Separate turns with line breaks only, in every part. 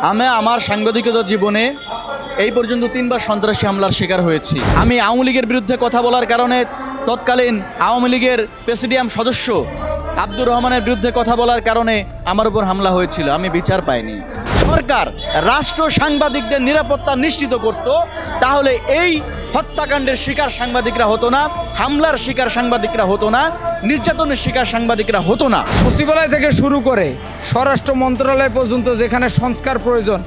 আমি আমার সাংবাদিকতা জীবনে এই পর্যন্ত 3বার সন্ত্রাসী হামলার শিকার হয়েছি। আমি আওয়ামী লীগের বিরুদ্ধে কথা বলার কারণে তৎকালীন আওয়ামী লীগের প্রেসিডিয়াম সদস্য আব্দুর রহমানের বিরুদ্ধে কথা বলার কারণে আমার উপর হামলা হয়েছিল, আমি বিচার পাইনি। সরকার রাষ্ট্র সাংবাদিকদের নিরাপত্তা নিশ্চিত করত, তাহলে এই হত্যাকাণ্ডের শিকার সাংবাদিকরা হতো না, হামলার শিকার সাংবাদিকরা হতো না, নির্যাতনের শিকার সাংবাদিকরা হতো না।
সচিবালয় থেকে শুরু করে স্বরাষ্ট্র মন্ত্রণালয় পর্যন্ত যেখানে সংস্কার প্রয়োজন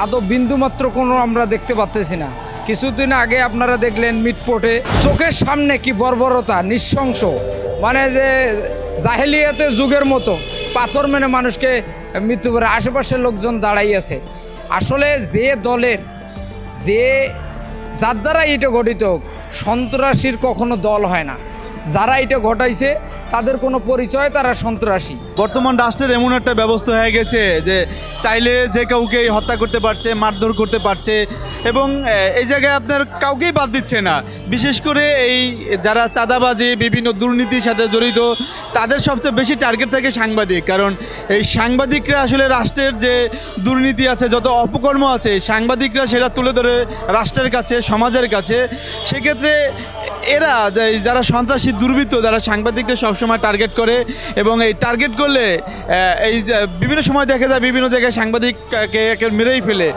আদৌ বিন্দুমাত্র কোনো আমরা দেখতে পাচ্তেছি না। কিছুদিন আগে আপনারা দেখলেন মিটপোর্টে চোখের সামনে কি বর্বরতা, নৃশংস, মানে যে জাহেলিয়াতের যুগের মতো পাথর মেনে মানুষকে মৃত্যু করে আশেপাশের লোকজন দাঁড়াই আছে। আসলে যে দলের যার দ্বারা এটা ঘটিত, সন্ত্রাসীর কখনো দল হয় না। যারা এটা ঘটাইছে তাদের কোনো পরিচয়, তারা সন্ত্রাসী।
বর্তমান রাষ্ট্রের এমন একটা ব্যবস্থা হয়ে গেছে যে চাইলে যে কাউকেই হত্যা করতে পারছে, মারধর করতে পারছে, এবং এই জায়গায় আপনার কাউকেই বাদ দিচ্ছে না। বিশেষ করে এই যারা চাঁদাবাজি, বিভিন্ন দুর্নীতির সাথে জড়িত, তাদের সবচেয়ে বেশি টার্গেট থাকে সাংবাদিক। কারণ এই সাংবাদিকরা আসলে রাষ্ট্রের যে দুর্নীতি আছে, যত অপকর্ম আছে, সাংবাদিকরা সেটা তুলে ধরে রাষ্ট্রের কাছে, সমাজের কাছে। সেক্ষেত্রে এরা যারা সন্ত্রাসী দুর্বৃত্ত, যারা সাংবাদিকদের সবসময় টার্গেট করে, এবং এই টার্গেট করলে এই বিভিন্ন সময় দেখা যায় বিভিন্ন জায়গায় সাংবাদিককে মেরেই ফেলে।